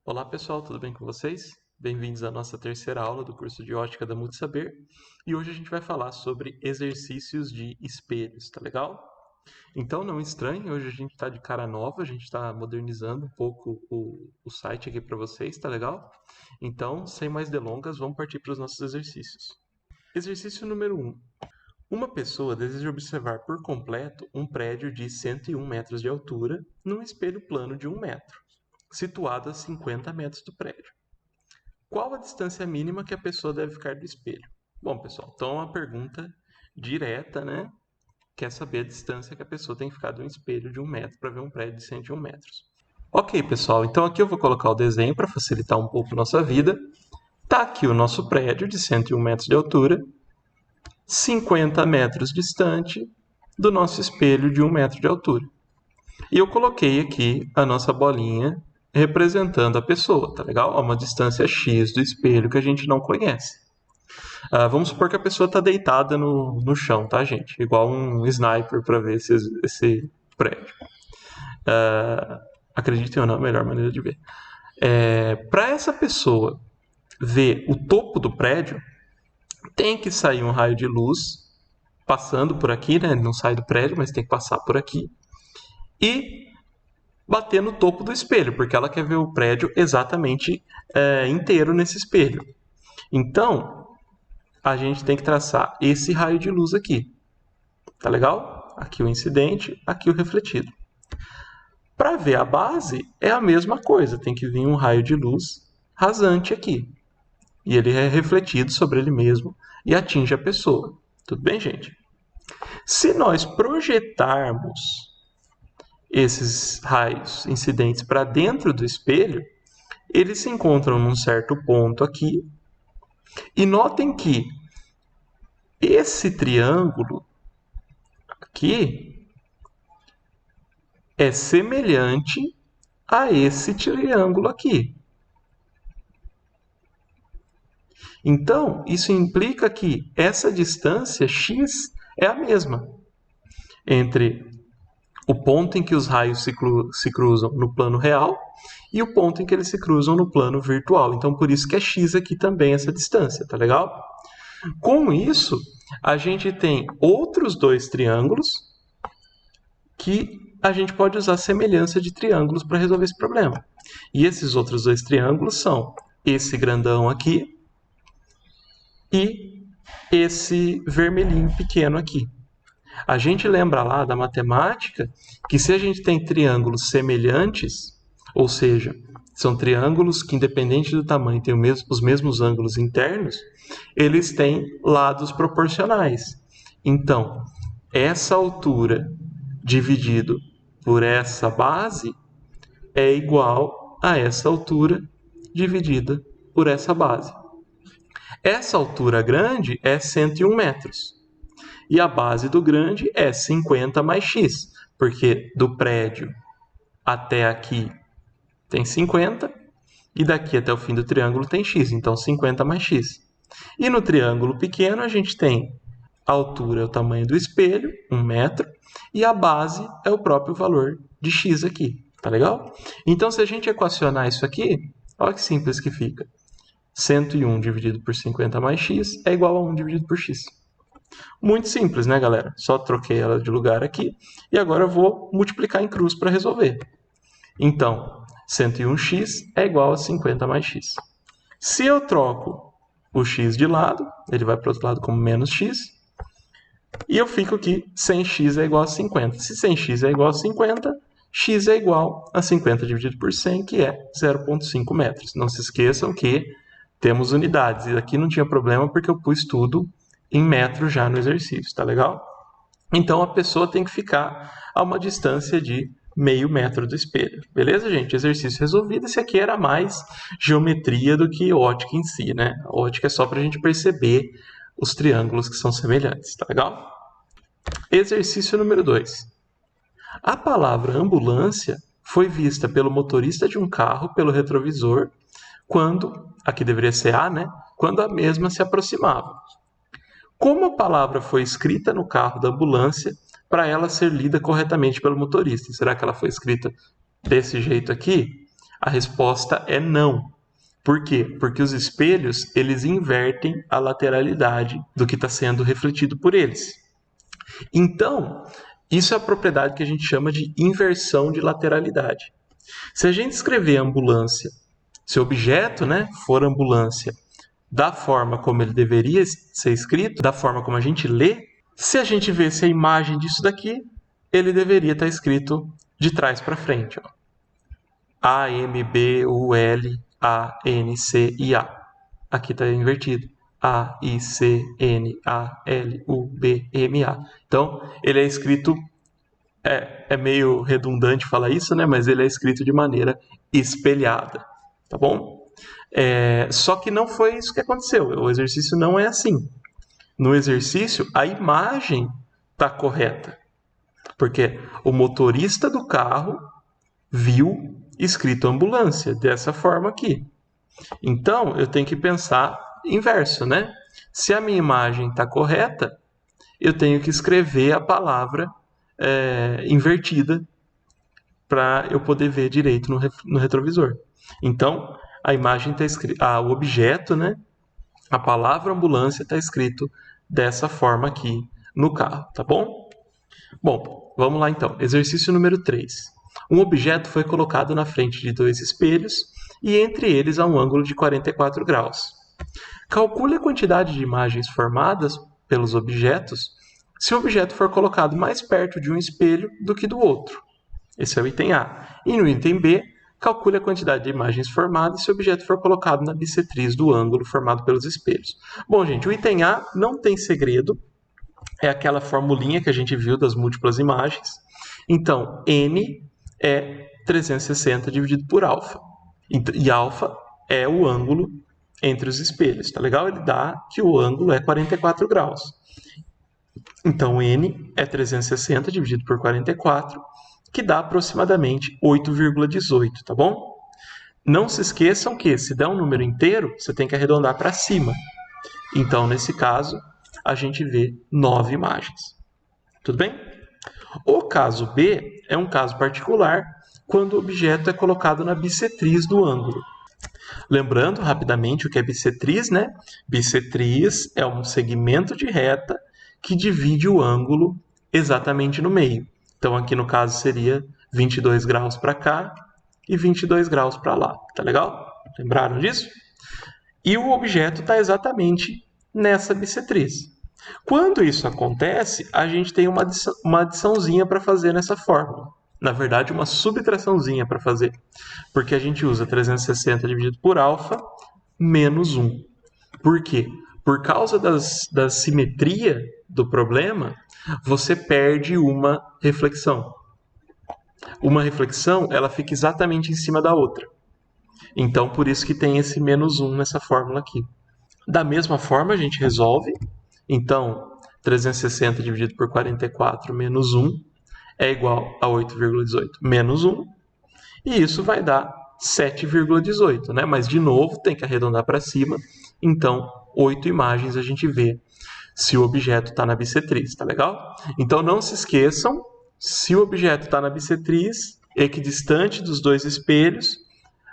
Olá pessoal, tudo bem com vocês? Bem-vindos à nossa terceira aula do curso de Ótica da Multisaber. E hoje a gente vai falar sobre exercícios de espelhos, tá legal? Então não estranhe, hoje a gente está de cara nova, a gente está modernizando um pouco o site aqui para vocês, tá legal? Então, sem mais delongas, vamos partir para os nossos exercícios. Exercício número 1. Uma pessoa deseja observar por completo um prédio de 101 metros de altura num espelho plano de 1 metro, situado a 50 metros do prédio. Qual a distância mínima que a pessoa deve ficar do espelho? Bom, pessoal, então é uma pergunta direta, né? Quer saber a distância que a pessoa tem que ficar de um espelho de 1 metro para ver um prédio de 101 metros. Ok, pessoal, então aqui eu vou colocar o desenho para facilitar um pouco a nossa vida. Tá aqui o nosso prédio de 101 metros de altura, 50 metros distante do nosso espelho de 1 metro de altura. E eu coloquei aqui a nossa bolinha representando a pessoa, tá legal? A uma distância X do espelho que a gente não conhece. Vamos supor que a pessoa está deitada no chão, tá, gente? Igual um sniper para ver esse prédio. Acreditem ou não, a melhor maneira de ver. Para essa pessoa ver o topo do prédio, tem que sair um raio de luz passando por aqui, né? Ele não sai do prédio, mas tem que passar por aqui. E bater no topo do espelho, porque ela quer ver o prédio exatamente inteiro nesse espelho. Então, a gente tem que traçar esse raio de luz aqui. Tá legal? Aqui o incidente, aqui o refletido. Para ver a base, é a mesma coisa. Tem que vir um raio de luz rasante aqui. E ele é refletido sobre ele mesmo e atinge a pessoa. Tudo bem, gente? Se nós projetarmos esses raios incidentes para dentro do espelho, eles se encontram num certo ponto aqui. E notem que esse triângulo aqui é semelhante a esse triângulo aqui. Então, isso implica que essa distância x é a mesma entre o ponto em que os raios se cruzam no plano real e o ponto em que eles se cruzam no plano virtual. Então, por isso que é x aqui também essa distância, tá legal? Com isso, a gente tem outros dois triângulos que a gente pode usar semelhança de triângulos para resolver esse problema. E esses outros dois triângulos são esse grandão aqui e esse vermelhinho pequeno aqui. A gente lembra lá da matemática que se a gente tem triângulos semelhantes, ou seja, são triângulos que, independente do tamanho, têm os mesmos ângulos internos, eles têm lados proporcionais. Então, essa altura dividido por essa base é igual a essa altura dividida por essa base. Essa altura grande é 101 metros. E a base do grande é 50 mais x, porque do prédio até aqui tem 50, e daqui até o fim do triângulo tem x, então 50 mais x. E no triângulo pequeno a gente tem a altura é o tamanho do espelho, 1 metro, e a base é o próprio valor de x aqui, tá legal? Então se a gente equacionar isso aqui, olha que simples que fica. 101 dividido por 50 mais x é igual a 1 dividido por x. Muito simples, né, galera? Só troquei ela de lugar aqui e agora eu vou multiplicar em cruz para resolver. Então, 101x é igual a 50 mais x. Se eu troco o x de lado, ele vai para o outro lado como menos x, e eu fico aqui, 100x é igual a 50. Se 100x é igual a 50, x é igual a 50 dividido por 100, que é 0,5 metros. Não se esqueçam que temos unidades. E aqui não tinha problema porque eu pus tudo em metros já no exercício, tá legal? Então a pessoa tem que ficar a uma distância de meio metro do espelho. Beleza, gente? Exercício resolvido. Esse aqui era mais geometria do que ótica em si, né? A ótica é só para a gente perceber os triângulos que são semelhantes, tá legal? Exercício número 2. A palavra ambulância foi vista pelo motorista de um carro pelo retrovisor quando, aqui deveria ser A, né? Quando a mesma se aproximava. Como a palavra foi escrita no carro da ambulância para ela ser lida corretamente pelo motorista? Será que ela foi escrita desse jeito aqui? A resposta é não. Por quê? Porque os espelhos, eles invertem a lateralidade do que está sendo refletido por eles. Então, isso é a propriedade que a gente chama de inversão de lateralidade. Se a gente escrever ambulância, se o objeto, né, for ambulância, da forma como ele deveria ser escrito, da forma como a gente lê, se a gente vesse a imagem disso daqui, ele deveria estar escrito de trás para frente. Ó. A, M, B, U, L, A, N, C e A. Aqui está invertido. A, I, C, N, A, L, U, B, M, A. Então, ele é escrito, é meio redundante falar isso, né? Mas ele é escrito de maneira espelhada, tá bom? Só que não foi isso que aconteceu. O exercício não é assim. No exercício, a imagem está correta. Porque o motorista do carro viu escrito ambulância, dessa forma aqui. Então, eu tenho que pensar inverso, né? Se a minha imagem está correta, eu tenho que escrever a palavra invertida para eu poder ver direito no retrovisor. Então, a imagem está escrita, o objeto, né? A palavra ambulância está escrito dessa forma aqui no carro, tá bom? Bom, vamos lá então. Exercício número 3. Um objeto foi colocado na frente de dois espelhos e entre eles há um ângulo de 44 graus. Calcule a quantidade de imagens formadas pelos objetos se o objeto for colocado mais perto de um espelho do que do outro. Esse é o item A. E no item B, calcule a quantidade de imagens formadas se o objeto for colocado na bissetriz do ângulo formado pelos espelhos. Bom, gente, o item A não tem segredo. É aquela formulinha que a gente viu das múltiplas imagens. Então, N é 360 dividido por alfa. E alfa é o ângulo entre os espelhos, tá legal? Ele dá que o ângulo é 44 graus. Então, N é 360 dividido por 44, que dá aproximadamente 8,18, tá bom? Não se esqueçam que, se der um número inteiro, você tem que arredondar para cima. Então, nesse caso, a gente vê 9 imagens. Tudo bem? O caso B é um caso particular quando o objeto é colocado na bissetriz do ângulo. Lembrando rapidamente o que é bissetriz, né? Bissetriz é um segmento de reta que divide o ângulo exatamente no meio. Então aqui no caso seria 22 graus para cá e 22 graus para lá. Tá legal? Lembraram disso? E o objeto está exatamente nessa bissetriz. Quando isso acontece, a gente tem uma adiçãozinha para fazer nessa fórmula. Na verdade, uma subtraçãozinha para fazer. Porque a gente usa 360 dividido por alfa menos 1. Por quê? Por causa da simetria do problema, você perde uma reflexão. Uma reflexão, ela fica exatamente em cima da outra. Então, por isso que tem esse menos 1 nessa fórmula aqui. Da mesma forma, a gente resolve. Então, 360 dividido por 44 menos 1 é igual a 8,18 menos 1. E isso vai dar 7,18, né? Mas, de novo, tem que arredondar para cima. Então, 8 imagens a gente vê se o objeto está na bissetriz, tá legal? Então, não se esqueçam, se o objeto está na bissetriz, equidistante dos dois espelhos,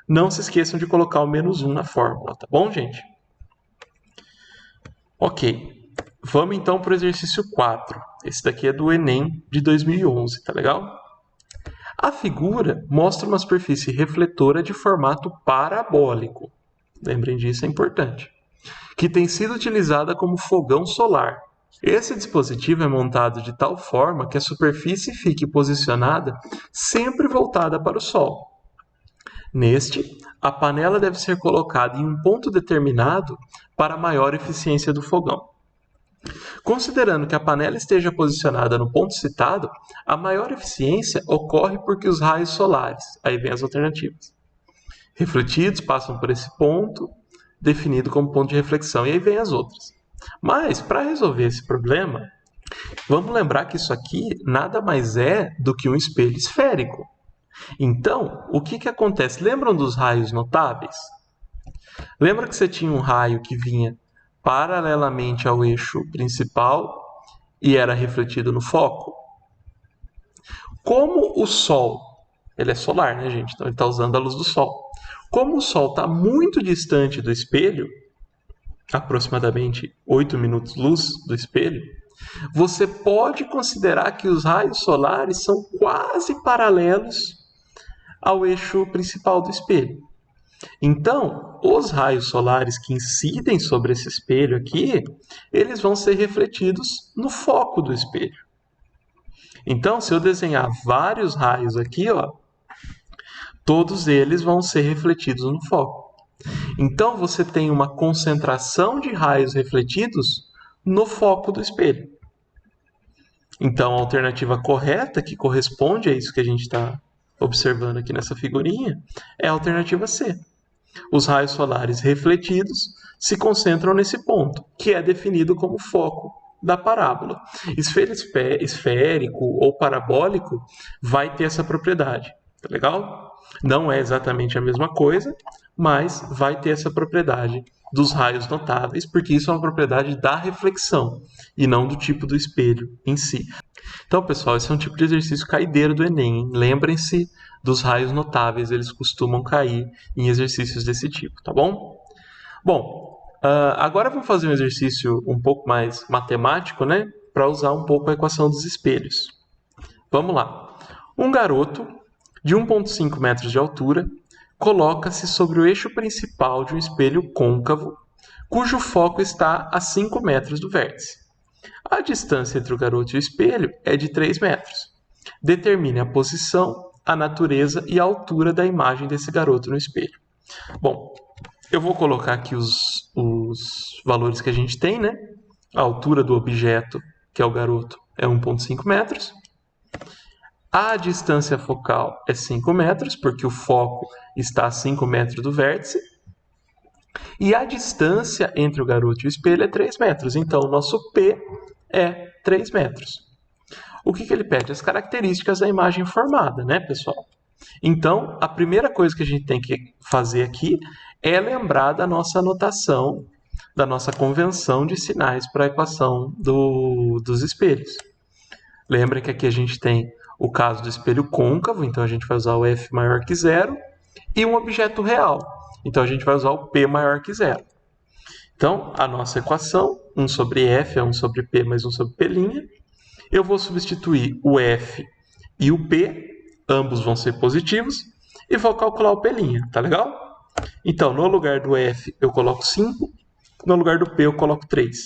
não se esqueçam de colocar o menos 1 na fórmula, tá bom, gente? Ok. Vamos então para o exercício 4. Esse daqui é do Enem de 2011, tá legal? A figura mostra uma superfície refletora de formato parabólico. Lembrem disso, é importante. Que tem sido utilizada como fogão solar. Esse dispositivo é montado de tal forma que a superfície fique posicionada sempre voltada para o Sol. Neste, a panela deve ser colocada em um ponto determinado para maior eficiência do fogão. Considerando que a panela esteja posicionada no ponto citado, a maior eficiência ocorre porque os raios solares, aí vem as alternativas, refletidos passam por esse ponto, definido como ponto de reflexão, e aí vem as outras. Mas, para resolver esse problema, vamos lembrar que isso aqui nada mais é do que um espelho esférico. Então, o que acontece? Lembram dos raios notáveis? Lembra que você tinha um raio que vinha paralelamente ao eixo principal e era refletido no foco? Como o Sol, ele é solar, né, gente? Então ele está usando a luz do Sol. Como o Sol está muito distante do espelho, aproximadamente 8 minutos-luz do espelho, você pode considerar que os raios solares são quase paralelos ao eixo principal do espelho. Então, os raios solares que incidem sobre esse espelho aqui, eles vão ser refletidos no foco do espelho. Então, se eu desenhar vários raios aqui, ó, todos eles vão ser refletidos no foco. Então, você tem uma concentração de raios refletidos no foco do espelho. Então, a alternativa correta, que corresponde a isso que a gente está observando aqui nessa figurinha, é a alternativa C. Os raios solares refletidos se concentram nesse ponto, que é definido como foco da parábola. Esfera esférico ou parabólico vai ter essa propriedade, tá legal? Não é exatamente a mesma coisa, mas vai ter essa propriedade dos raios notáveis, porque isso é uma propriedade da reflexão e não do tipo do espelho em si. Então, pessoal, esse é um tipo de exercício caideiro do Enem, hein? Lembrem-se dos raios notáveis, eles costumam cair em exercícios desse tipo, tá bom? Bom, agora vamos fazer um exercício um pouco mais matemático, né? Para usar um pouco a equação dos espelhos. Vamos lá. Um garoto de 1,5 metros de altura coloca-se sobre o eixo principal de um espelho côncavo, cujo foco está a 5 metros do vértice. A distância entre o garoto e o espelho é de 3 metros. Determine a posição, a natureza e a altura da imagem desse garoto no espelho. Bom, eu vou colocar aqui os valores que a gente tem, né? A altura do objeto, que é o garoto, é 1,5 metros. A distância focal é 5 metros, porque o foco está a 5 metros do vértice. E a distância entre o garoto e o espelho é 3 metros. Então, o nosso P é 3 metros. O que ele pede? As características da imagem formada, né, pessoal? Então, a primeira coisa que a gente tem que fazer aqui é lembrar da nossa anotação, da nossa convenção de sinais para a equação dos espelhos. Lembrem que aqui a gente tem o caso do espelho côncavo, então a gente vai usar o F maior que zero, e um objeto real, então a gente vai usar o P maior que zero. Então, a nossa equação, 1 sobre F é 1 sobre P mais 1 sobre P'. Eu vou substituir o F e o P, ambos vão ser positivos, e vou calcular o P', tá legal? Então, no lugar do F eu coloco 5, no lugar do P eu coloco 3.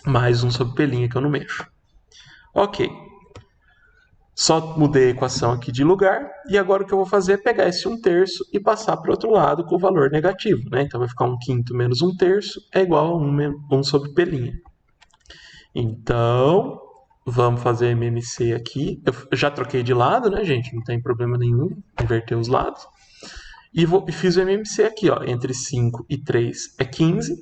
Mais 1 sobre P' que eu não mexo. Ok. Só mudei a equação aqui de lugar, e agora o que eu vou fazer é pegar esse 1/3 e passar para o outro lado com o valor negativo, né? Então vai ficar 1/5 menos 1/3 é igual a 1 sobre P'. Então, vamos fazer MMC aqui. Eu já troquei de lado, né, gente? Não tem problema nenhum inverter os lados. E fiz o MMC aqui, ó. Entre 5 e 3 é 15.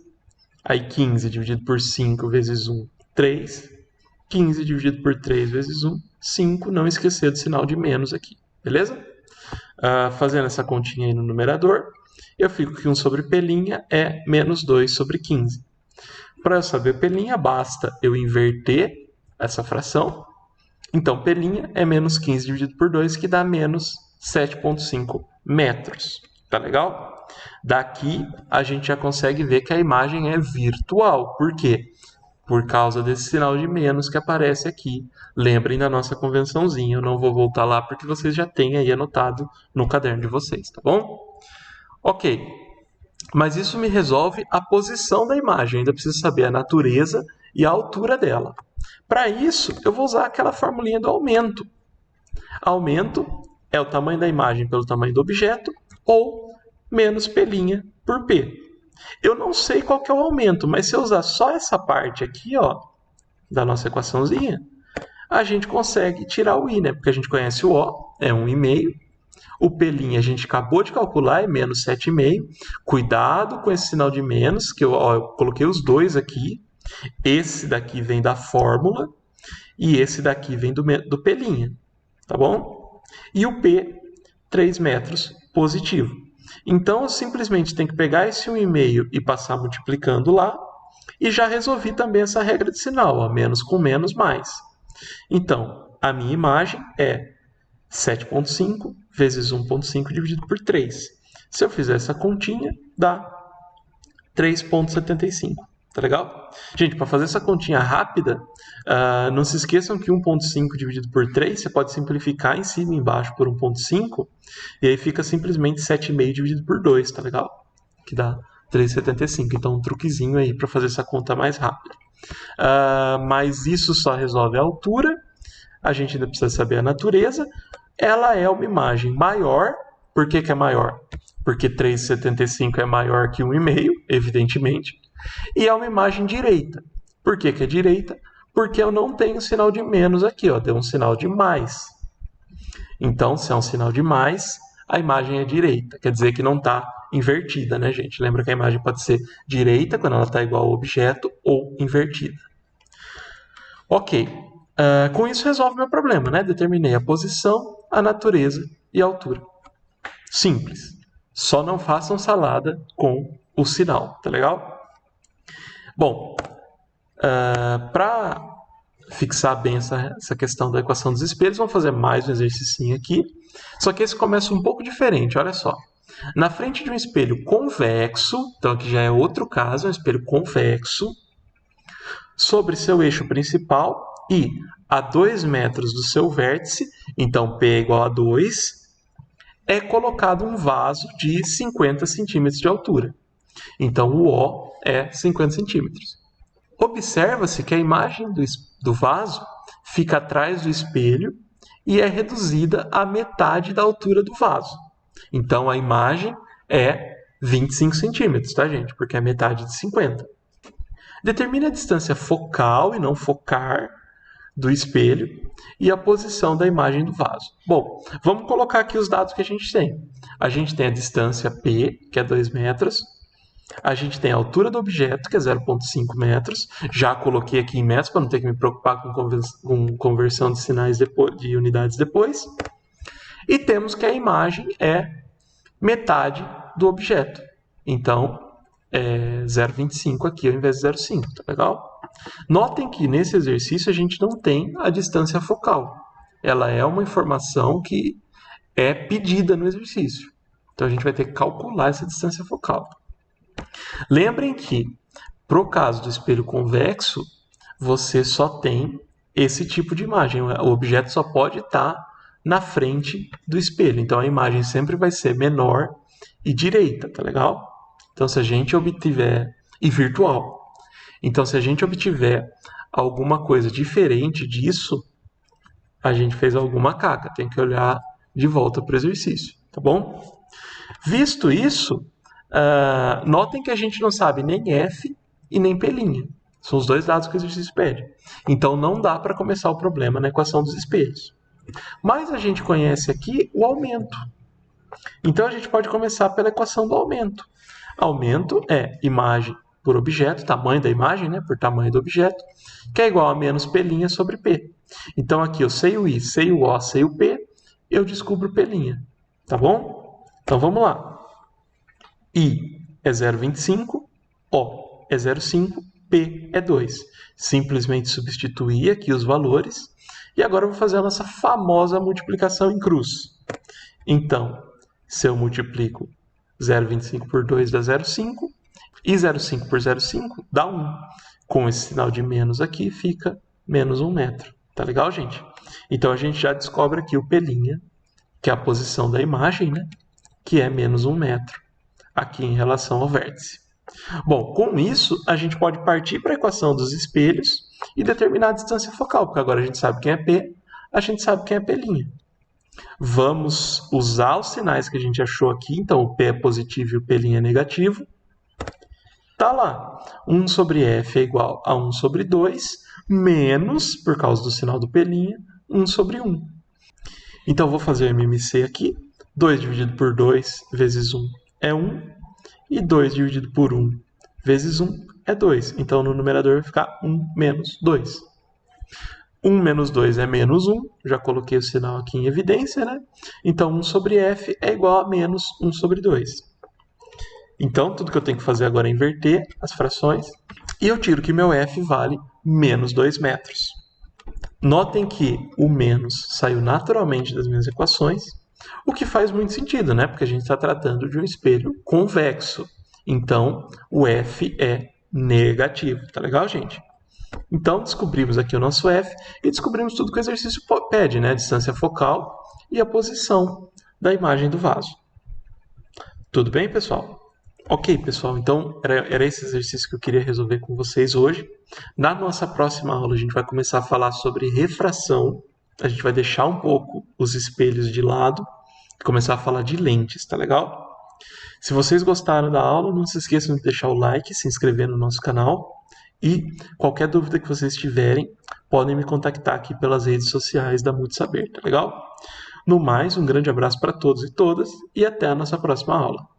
Aí 15 dividido por 5 vezes 1, 3. 15 dividido por 3 vezes 1, 5. Não esquecer do sinal de menos aqui, beleza? Fazendo essa continha aí no numerador, eu fico que 1 sobre P' é menos 2 sobre 15. Para eu saber P', basta eu inverter essa fração. Então, P' é menos 15 dividido por 2, que dá menos 7,5 metros. Tá legal? Daqui, a gente já consegue ver que a imagem é virtual. Por quê? Por causa desse sinal de menos que aparece aqui. Lembrem da nossa convençãozinha. Eu não vou voltar lá porque vocês já têm aí anotado no caderno de vocês, tá bom? Ok. Mas isso me resolve a posição da imagem. Eu ainda preciso saber a natureza e a altura dela. Para isso, eu vou usar aquela formulinha do aumento. Aumento é o tamanho da imagem pelo tamanho do objeto ou menos P' por P. Eu não sei qual que é o aumento, mas se eu usar só essa parte aqui, ó, da nossa equaçãozinha, a gente consegue tirar o I, né? Porque a gente conhece o O, é 1,5. O P' a gente acabou de calcular, é menos 7,5. Cuidado com esse sinal de menos, que eu coloquei os dois aqui. Esse daqui vem da fórmula e esse daqui vem do P', tá bom? E o P, 3 metros positivo. Então, eu simplesmente tenho que pegar esse 1,5 e passar multiplicando lá, e já resolvi também essa regra de sinal, ó, menos com menos, mais. Então, a minha imagem é 7,5 vezes 1,5 dividido por 3. Se eu fizer essa continha, dá 3,75. Tá legal? Gente, para fazer essa continha rápida, não se esqueçam que 1,5 dividido por 3, você pode simplificar em cima e embaixo por 1,5, e aí fica simplesmente 7,5 dividido por 2, tá legal? Que dá 3,75. Então, um truquezinho aí para fazer essa conta mais rápida. Mas isso só resolve a altura, a gente ainda precisa saber a natureza. Ela é uma imagem maior. Por que é maior? Porque 3,75 é maior que 1,5, evidentemente. E é uma imagem direita. Por que é direita? Porque eu não tenho sinal de menos aqui, ó, deu um sinal de mais. Então, se é um sinal de mais, a imagem é direita. Quer dizer que não está invertida, né, gente? Lembra que a imagem pode ser direita, quando ela está igual ao objeto, ou invertida. Ok. Com isso resolve meu problema, né? Determinei a posição, a natureza e a altura. Simples. Só não façam salada com o sinal, tá legal? Bom, para fixar bem essa questão da equação dos espelhos, vamos fazer mais um exercício aqui. Só que esse começa um pouco diferente, olha só. Na frente de um espelho convexo, então aqui já é outro caso, é um espelho convexo, sobre seu eixo principal e a 2 metros do seu vértice, então P é igual a 2, é colocado um vaso de 50 centímetros de altura. Então o O é 50 centímetros. Observa-se que a imagem do vaso fica atrás do espelho e é reduzida à metade da altura do vaso. Então a imagem é 25 centímetros, tá, gente? Porque é metade de 50. Determine a distância focal e não focar do espelho e a posição da imagem do vaso. Bom, vamos colocar aqui os dados que a gente tem. A gente tem a distância P, que é 2 metros. A gente tem a altura do objeto, que é 0,5 metros. Já coloquei aqui em metros para não ter que me preocupar com conversão de sinais de unidades depois. E temos que a imagem é metade do objeto. Então, é 0,25 aqui ao invés de 0,5, tá legal? Notem que nesse exercício a gente não tem a distância focal. Ela é uma informação que é pedida no exercício. Então a gente vai ter que calcular essa distância focal. Lembrem que, para o caso do espelho convexo, você só tem esse tipo de imagem. O objeto só pode estar na frente do espelho. Então a imagem sempre vai ser menor e direita, tá legal? Então se a gente obtiver... e virtual. Então se a gente obtiver alguma coisa diferente disso, a gente fez alguma caca. Tem que olhar de volta para o exercício, tá bom? Visto isso, notem que a gente não sabe nem F e nem P'. São os dois dados que o exercício pede. Então não dá para começar o problema na equação dos espelhos. Mas a gente conhece aqui o aumento. Então a gente pode começar pela equação do aumento. Aumento é imagem por objeto, tamanho da imagem, né, por tamanho do objeto, que é igual a menos P' sobre P. Então aqui eu sei o I, sei o O, sei o P, eu descubro P'. Tá bom? Então vamos lá. I é 0,25, O é 0,5, P é 2. Simplesmente substituir aqui os valores. E agora eu vou fazer a nossa famosa multiplicação em cruz. Então, se eu multiplico 0,25 por 2 dá 0,5. E 0,5 por 0,5 dá 1. Com esse sinal de menos aqui, fica menos 1 metro. Tá legal, gente? Então a gente já descobre aqui o P', que é a posição da imagem, né? Que é menos 1 metro, aqui em relação ao vértice. Bom, com isso, a gente pode partir para a equação dos espelhos e determinar a distância focal, porque agora a gente sabe quem é P, a gente sabe quem é P'. Vamos usar os sinais que a gente achou aqui, então o P é positivo e o P' é negativo. Tá lá, 1 sobre F é igual a 1 sobre 2, menos, por causa do sinal do P', 1 sobre 1. Então, vou fazer o MMC aqui. 2 dividido por 2 vezes 1 é 1. E 2 dividido por 1 vezes 1 é 2. Então, no numerador vai ficar 1 menos 2. 1 menos 2 é menos 1. Já coloquei o sinal aqui em evidência, né? Então, 1 sobre F é igual a menos 1 sobre 2. Então, tudo que eu tenho que fazer agora é inverter as frações. E eu tiro que meu F vale menos 2 metros. Notem que o menos saiu naturalmente das minhas equações. O que faz muito sentido, né? Porque a gente está tratando de um espelho convexo. Então, o F é negativo. Tá legal, gente? Então, descobrimos aqui o nosso F e descobrimos tudo que o exercício pede, né? A distância focal e a posição da imagem do vaso. Tudo bem, pessoal? Ok, pessoal, então era esse exercício que eu queria resolver com vocês hoje. Na nossa próxima aula, a gente vai começar a falar sobre refração. A gente vai deixar um pouco os espelhos de lado e começar a falar de lentes, tá legal? Se vocês gostaram da aula, não se esqueçam de deixar o like, se inscrever no nosso canal e qualquer dúvida que vocês tiverem, podem me contactar aqui pelas redes sociais da Multisaber, tá legal? No mais, um grande abraço para todos e todas e até a nossa próxima aula.